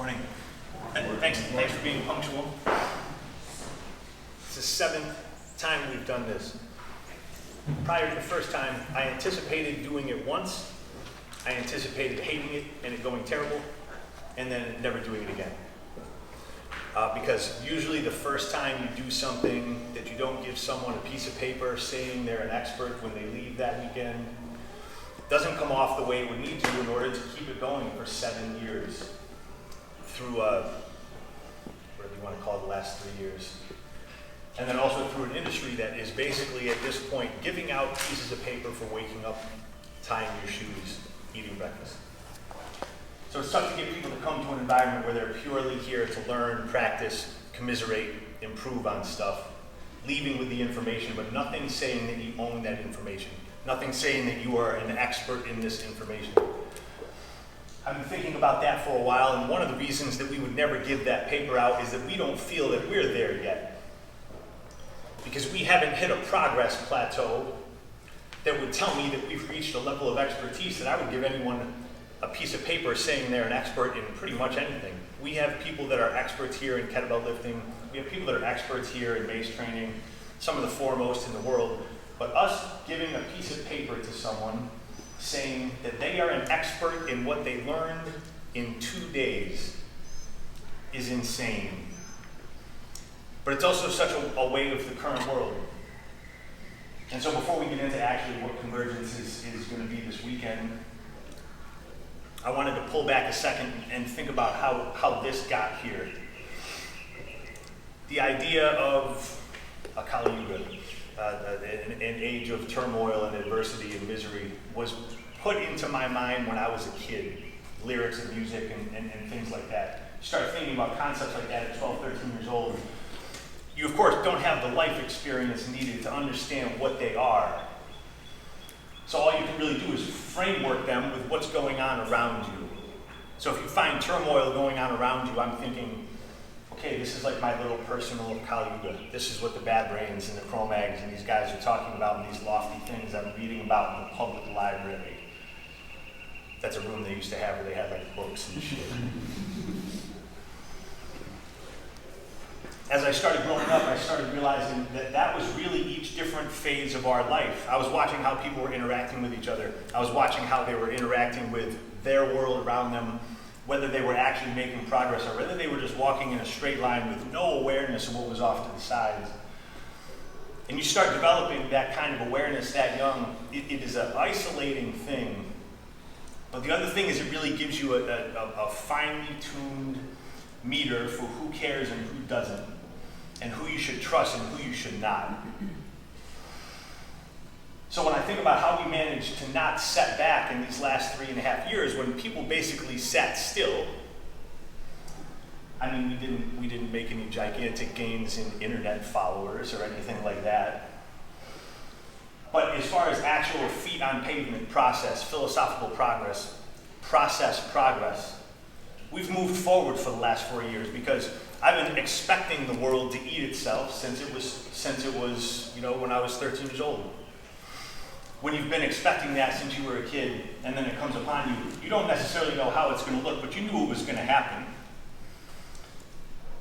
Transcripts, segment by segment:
Morning. Thanks for being punctual. It's the seventh time we've done this. Prior to the first time, I anticipated doing it once. I anticipated hating it and it going terrible, and then never doing it again. Because usually the first time you do something that you don't give someone a piece of paper saying they're an expert when they leave that weekend, doesn't come off the way it would need to in order to keep it going for 7 years through whatever you want to call it, the last 3 years. And then also through an industry that is basically at this point giving out pieces of paper for waking up, tying your shoes, eating breakfast. So it's tough to get people to come to an environment where they're purely here to learn, practice, commiserate, improve on stuff, leaving with the information, but nothing saying that you own that information. Nothing saying that you are an expert in this information. I've been thinking about that for a while, and one of the reasons that we would never give that paper out is that we don't feel that we're there yet. Because we haven't hit a progress plateau that would tell me that we've reached a level of expertise that I would give anyone a piece of paper saying they're an expert in pretty much anything. We have people that are experts here in kettlebell lifting. We have people that are experts here in base training, some of the foremost in the world. But us giving a piece of paper to someone saying that they are an expert in what they learned in 2 days is insane. But it's also such a way of the current world. And so before we get into actually what Convergence is going to be this weekend, I wanted to pull back a second and think about how this got here. The idea of a Kali Yuga, an age of turmoil and adversity and misery, was put into my mind when I was a kid. Lyrics of music and things like that. You start thinking about concepts like that at 12, 13 years old. You, of course, don't have the life experience needed to understand what they are. So all you can really do is framework them with what's going on around you. So if you find turmoil going on around you, I'm thinking, okay, this is like my little personal Kali Yuga. This is what the bad brains and the Cro-Mags and these guys are talking about, and these lofty things I'm reading about in the public library. That's a room they used to have where they had like books and shit. As I started growing up, I started realizing that that was really each different phase of our life. I was watching how people were interacting with each other. I was watching how they were interacting with their world around them, whether they were actually making progress or whether they were just walking in a straight line with no awareness of what was off to the sides. And you start developing that kind of awareness that young. It is an isolating thing. But the other thing is it really gives you a finely tuned meter for who cares and who doesn't, and who you should trust and who you should not. So when I think about how we managed to not set back in these last 3.5 years, when people basically sat still, I mean, we didn't make any gigantic gains in internet followers or anything like that. But as far as actual feet on pavement process, philosophical progress, process progress, we've moved forward for the last 4 years because I've been expecting the world to eat itself since it was, when I was 13 years old. When you've been expecting that since you were a kid, and then it comes upon you, you don't necessarily know how it's going to look, but you knew it was going to happen.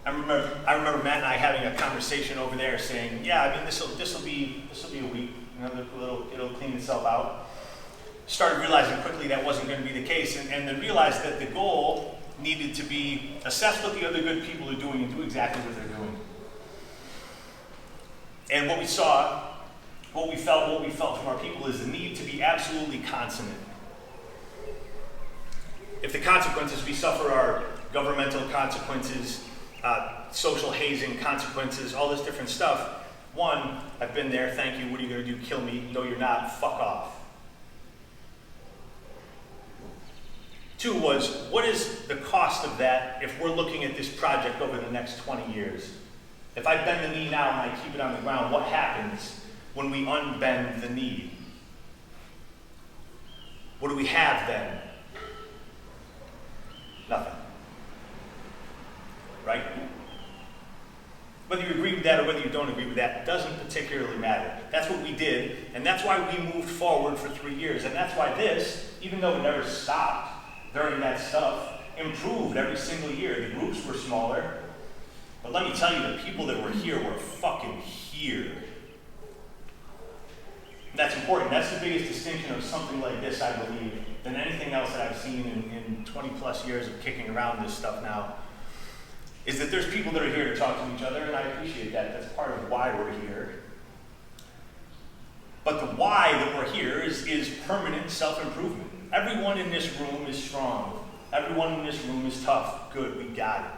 I remember Matt and I having a conversation over there, saying, "Yeah, I mean, this will be a week. It'll clean itself out." Started realizing quickly that wasn't going to be the case, and then realized that the goal needed to be assess what the other good people are doing and do exactly what they're doing. And what we saw, what we felt from our people is the need to be absolutely consonant. If the consequences we suffer are governmental consequences, social hazing consequences, all this different stuff, one, I've been there, thank you, what are you going to do, kill me? No, you're not, fuck off. Two was, what is the cost of that if we're looking at this project over the next 20 years? If I bend the knee now and I keep it on the ground, what happens when we unbend the knee? What do we have then? Nothing. Right? Whether you agree with that or whether you don't agree with that doesn't particularly matter. That's what we did, and that's why we moved forward for 3 years. And that's why this, even though it never stopped during that stuff, improved every single year. The groups were smaller. But let me tell you, the people that were here were fucking here. That's important. That's the biggest distinction of something like this, I believe, than anything else that I've seen in 20 plus years of kicking around this stuff now, is that there's people that are here to talk to each other, and I appreciate that. That's part of why we're here. But the why that we're here is permanent self-improvement. Everyone in this room is strong. Everyone in this room is tough. Good, we got it.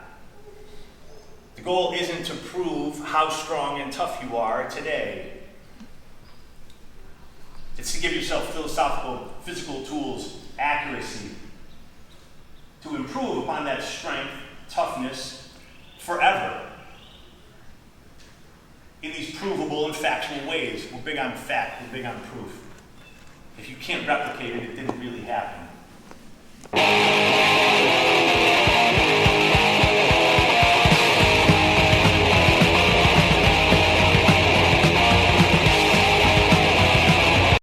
The goal isn't to prove how strong and tough you are today. It's to give yourself philosophical, physical tools, accuracy, to improve upon that strength, toughness, forever. In these provable and factual ways. We're big on fact, we're big on proof. If you can't replicate it, it didn't really happen.